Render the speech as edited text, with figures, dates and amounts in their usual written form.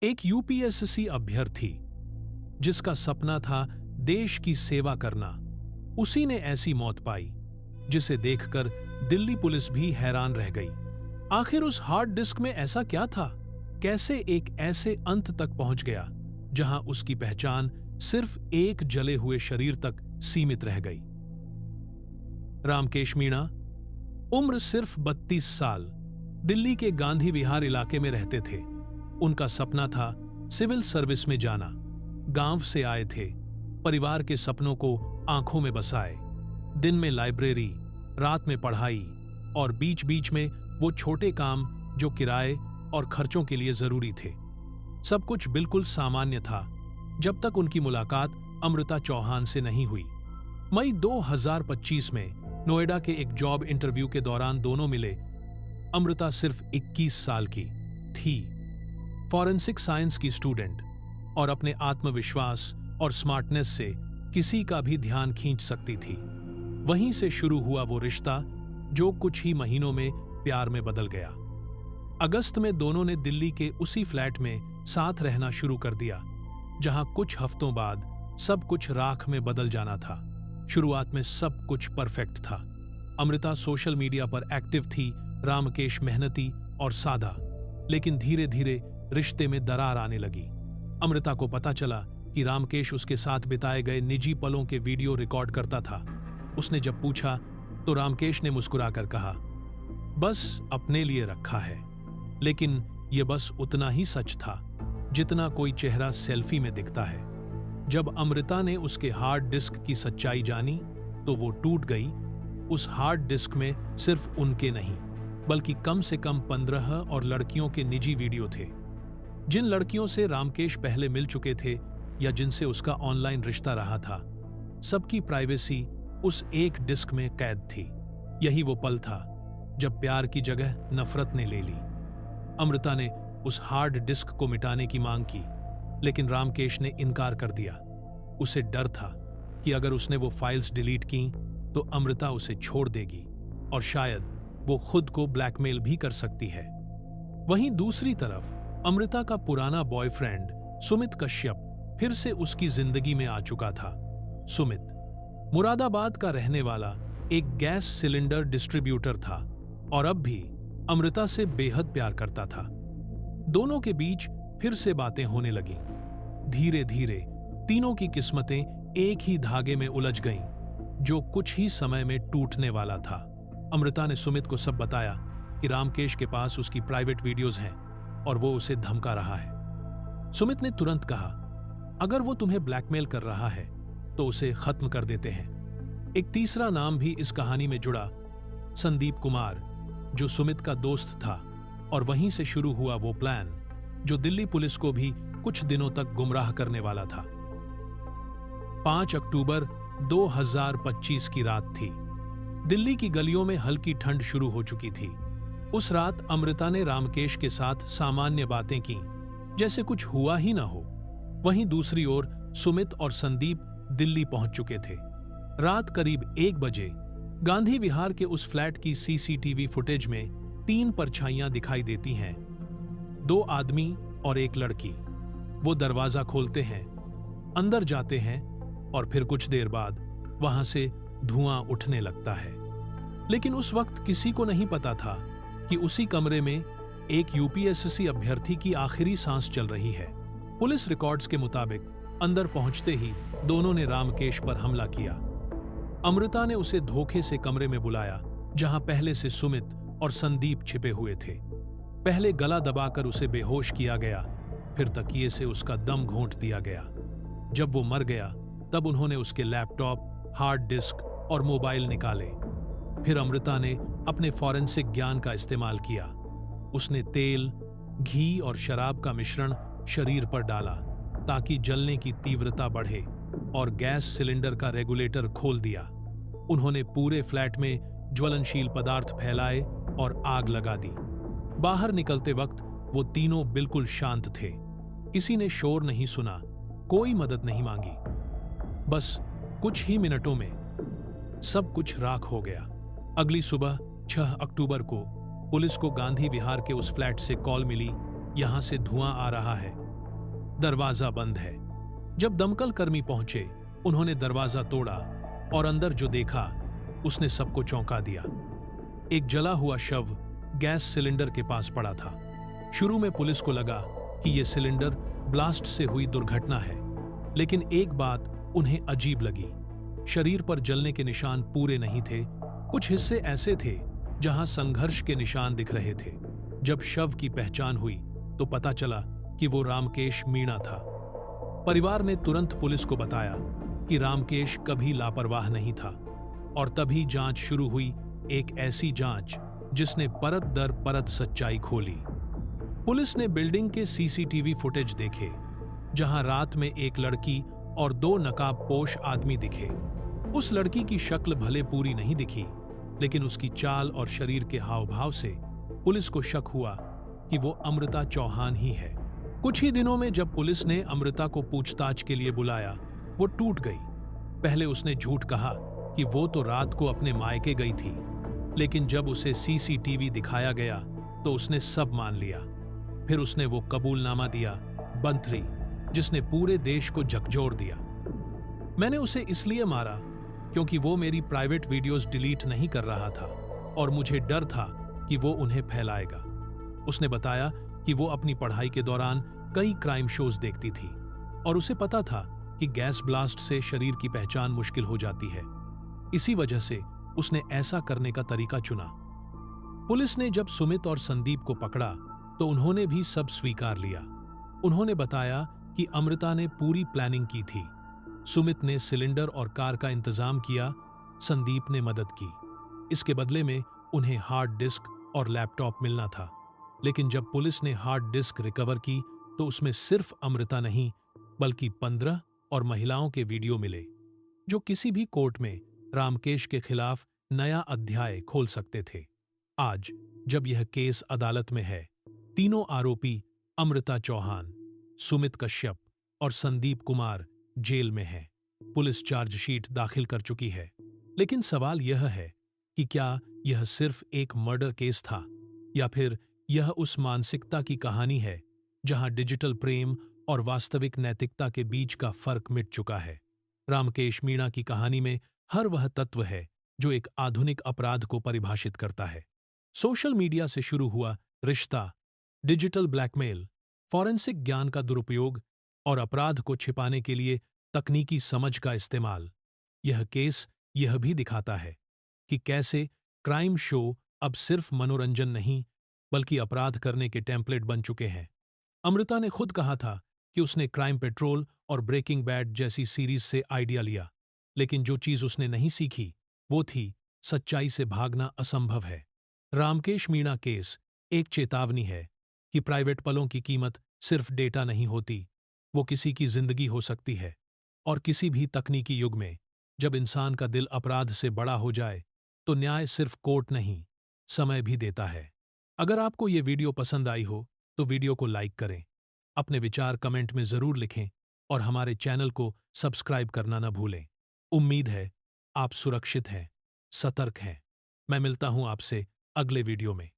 एक यूपीएससी अभ्यर्थी जिसका सपना था देश की सेवा करना, उसी ने ऐसी मौत पाई जिसे देखकर दिल्ली पुलिस भी हैरान रह गई। आखिर उस हार्ड डिस्क में ऐसा क्या था? कैसे एक ऐसे अंत तक पहुंच गया जहां उसकी पहचान सिर्फ एक जले हुए शरीर तक सीमित रह गई? रामकेश मीणा, उम्र सिर्फ 32 साल, दिल्ली के गांधी विहार इलाके में रहते थे। उनका सपना था सिविल सर्विस में जाना। गांव से आए थे, परिवार के सपनों को आंखों में बसाए। दिन में लाइब्रेरी, रात में पढ़ाई और बीच बीच में वो छोटे काम जो किराए और खर्चों के लिए जरूरी थे। सब कुछ बिल्कुल सामान्य था जब तक उनकी मुलाकात अमृता चौहान से नहीं हुई। मई 2025 में नोएडा के एक जॉब इंटरव्यू के दौरान दोनों मिले। अमृता सिर्फ 21 साल की थी, फॉरेंसिक साइंस की स्टूडेंट, और अपने आत्मविश्वास और स्मार्टनेस से किसी का भी ध्यान खींच सकती थी। वहीं से शुरू हुआ वो रिश्ता जो कुछ ही महीनों में प्यार में बदल गया। अगस्त में दोनों ने दिल्ली के उसी फ्लैट में साथ रहना शुरू कर दिया जहां कुछ हफ्तों बाद सब कुछ राख में बदल जाना था। शुरुआत में सब कुछ परफेक्ट था। अमृता सोशल मीडिया पर एक्टिव थी, रामकेश मेहनती और सादा, लेकिन धीरे धीरे रिश्ते में दरार आने लगी। अमृता को पता चला कि रामकेश उसके साथ बिताए गए निजी पलों के वीडियो रिकॉर्ड करता था। उसने जब पूछा तो रामकेश ने मुस्कुराकर कहा, बस अपने लिए रखा है। लेकिन यह बस उतना ही सच था जितना कोई चेहरा सेल्फी में दिखता है। जब अमृता ने उसके हार्ड डिस्क की सच्चाई जानी तो वो टूट गई। उस हार्ड डिस्क में सिर्फ उनके नहीं बल्कि कम से कम 15 और लड़कियों के निजी वीडियो थे। जिन लड़कियों से रामकेश पहले मिल चुके थे या जिनसे उसका ऑनलाइन रिश्ता रहा था, सबकी प्राइवेसी उस एक डिस्क में कैद थी। यही वो पल था जब प्यार की जगह नफरत ने ले ली। अमृता ने उस हार्ड डिस्क को मिटाने की मांग की, लेकिन रामकेश ने इनकार कर दिया। उसे डर था कि अगर उसने वो फाइल्स डिलीट की तो अमृता उसे छोड़ देगी और शायद वो खुद को ब्लैकमेल भी कर सकती है। वहीं दूसरी तरफ अमृता का पुराना बॉयफ्रेंड सुमित कश्यप फिर से उसकी जिंदगी में आ चुका था। सुमित मुरादाबाद का रहने वाला एक गैस सिलेंडर डिस्ट्रीब्यूटर था और अब भी अमृता से बेहद प्यार करता था। दोनों के बीच फिर से बातें होने लगीं। धीरे धीरे तीनों की किस्मतें एक ही धागे में उलझ गईं, जो कुछ ही समय में टूटने वाला था। अमृता ने सुमित को सब बताया कि रामकेश के पास उसकी प्राइवेट वीडियोज हैं और वो उसे धमका रहा है। सुमित ने तुरंत कहा, अगर वो तुम्हें ब्लैकमेल कर रहा है तो उसे खत्म कर देते हैं। एक तीसरा नाम भी इस कहानी में जुड़ा, संदीप कुमार, जो सुमित का दोस्त था, और वहीं से शुरू हुआ वो प्लान जो दिल्ली पुलिस को भी कुछ दिनों तक गुमराह करने वाला था। 5 अक्टूबर 2025 की रात थी। दिल्ली की गलियों में हल्की ठंड शुरू हो चुकी थी। उस रात अमृता ने रामकेश के साथ सामान्य बातें की, जैसे कुछ हुआ ही ना हो। वहीं दूसरी ओर सुमित और संदीप दिल्ली पहुंच चुके थे। रात करीब 1 बजे गांधी विहार के उस फ्लैट की सीसीटीवी फुटेज में 3 परछाइयां दिखाई देती हैं, 2 आदमी और एक लड़की। वो दरवाजा खोलते हैं, अंदर जाते हैं और फिर कुछ देर बाद वहां से धुआं उठने लगता है। लेकिन उस वक्त किसी को नहीं पता था कि उसी कमरे में एक यूपीएससी अभ्यर्थी की आखिरी सांस चल रही है। पुलिस रिकॉर्ड्स के मुताबिक अंदर पहुंचते ही दोनों ने रामकेश पर हमला किया। अमृता ने उसे धोखे से कमरे में बुलाया जहां पहले से सुमित और संदीप छिपे हुए थे। पहले गला दबाकर उसे बेहोश किया गया, फिर तकिए से उसका दम घोंट दिया गया। जब वो मर गया तब उन्होंने उसके लैपटॉप, हार्ड डिस्क और मोबाइल निकाले। फिर अमृता ने अपने फॉरेंसिक ज्ञान का इस्तेमाल किया। उसने तेल, घी और शराब का मिश्रण शरीर पर डाला ताकि जलने की तीव्रता बढ़े और गैस सिलेंडर का रेगुलेटर खोल दिया। उन्होंने पूरे फ्लैट में ज्वलनशील पदार्थ फैलाए और आग लगा दी। बाहर निकलते वक्त वो तीनों बिल्कुल शांत थे। किसी ने शोर नहीं सुना, कोई मदद नहीं मांगी। बस कुछ ही मिनटों में सब कुछ राख हो गया। अगली सुबह 6 अक्टूबर को पुलिस को गांधी विहार के उस फ्लैट से कॉल मिली, यहां से धुआं आ रहा है। दरवाजा बंद है। जब दमकल कर्मी पहुंचे, उन्होंने दरवाजा तोड़ा और अंदर जो देखा उसने सबको चौंका दिया। एक जला हुआ शव गैस सिलेंडर के पास पड़ा था। शुरू में पुलिस को लगा कि यह सिलेंडर ब्लास्ट से हुई दुर्घटना है, लेकिन एक बात उन्हें अजीब लगी। शरीर पर जलने के निशान पूरे नहीं थे। कुछ हिस्से ऐसे थे जहां संघर्ष के निशान दिख रहे थे। जब शव की पहचान हुई तो पता चला कि वो रामकेश मीणा था। परिवार ने तुरंत पुलिस को बताया कि रामकेश कभी लापरवाह नहीं था, और तभी जांच शुरू हुई, एक ऐसी जांच जिसने परत दर परत सच्चाई खोली। पुलिस ने बिल्डिंग के सीसीटीवी फुटेज देखे, जहां रात में एक लड़की और 2 नकाबपोश आदमी दिखे। उस लड़की की शक्ल भले पूरी नहीं दिखी, लेकिन उसकी चाल और शरीर के हाव भाव से पुलिस को शक हुआ कि वो अमृता चौहान ही है। कुछ ही दिनों में जब पुलिस ने अमृता को पूछताछ के लिए बुलाया, वो टूट गई। पहले उसने झूठ कहा कि वो तो रात को अपने मायके गई थी, लेकिन जब उसे सीसीटीवी दिखाया गया तो उसने सब मान लिया। फिर उसने वो कबूलनामा दिया, बंथरी, जिसने पूरे देश को झकझोर दिया। मैंने उसे इसलिए मारा क्योंकि वो मेरी प्राइवेट वीडियोस डिलीट नहीं कर रहा था और मुझे डर था कि वो उन्हें फैलाएगा। उसने बताया कि वो अपनी पढ़ाई के दौरान कई क्राइम शोज देखती थी और उसे पता था कि गैस ब्लास्ट से शरीर की पहचान मुश्किल हो जाती है। इसी वजह से उसने ऐसा करने का तरीका चुना। पुलिस ने जब सुमित और संदीप को पकड़ा तो उन्होंने भी सब स्वीकार लिया। उन्होंने बताया कि अमृता ने पूरी प्लानिंग की थी। सुमित ने सिलेंडर और कार का इंतजाम किया, संदीप ने मदद की। इसके बदले में उन्हें हार्ड डिस्क और लैपटॉप मिलना था। लेकिन जब पुलिस ने हार्ड डिस्क रिकवर की तो उसमें सिर्फ अमृता नहीं, बल्कि 15 और महिलाओं के वीडियो मिले, जो किसी भी कोर्ट में रामकेश के खिलाफ नया अध्याय खोल सकते थे। आज जब यह केस अदालत में है, तीनों आरोपी अमृता चौहान, सुमित कश्यप और संदीप कुमार जेल में हैं। पुलिस चार्जशीट दाखिल कर चुकी है, लेकिन सवाल यह है कि क्या यह सिर्फ एक मर्डर केस था, या फिर यह उस मानसिकता की कहानी है जहां डिजिटल प्रेम और वास्तविक नैतिकता के बीच का फर्क मिट चुका है। रामकेश मीणा की कहानी में हर वह तत्व है जो एक आधुनिक अपराध को परिभाषित करता है। सोशल मीडिया से शुरू हुआ रिश्ता, डिजिटल ब्लैकमेल, फॉरेंसिक ज्ञान का दुरुपयोग और अपराध को छिपाने के लिए तकनीकी समझ का इस्तेमाल। यह केस यह भी दिखाता है कि कैसे क्राइम शो अब सिर्फ मनोरंजन नहीं, बल्कि अपराध करने के टेम्पलेट बन चुके हैं। अमृता ने खुद कहा था कि उसने क्राइम पेट्रोल और ब्रेकिंग बैड जैसी सीरीज से आइडिया लिया, लेकिन जो चीज उसने नहीं सीखी वो थी सच्चाई से भागना असंभव है। रामकेश मीणा केस एक चेतावनी है कि प्राइवेट पलों की कीमत सिर्फ डेटा नहीं होती, वो किसी की जिंदगी हो सकती है। और किसी भी तकनीकी युग में जब इंसान का दिल अपराध से बड़ा हो जाए तो न्याय सिर्फ कोर्ट नहीं, समय भी देता है। अगर आपको ये वीडियो पसंद आई हो तो वीडियो को लाइक करें, अपने विचार कमेंट में जरूर लिखें और हमारे चैनल को सब्सक्राइब करना न भूलें। उम्मीद है आप सुरक्षित हैं, सतर्क हैं। मैं मिलता हूं आपसे अगले वीडियो में।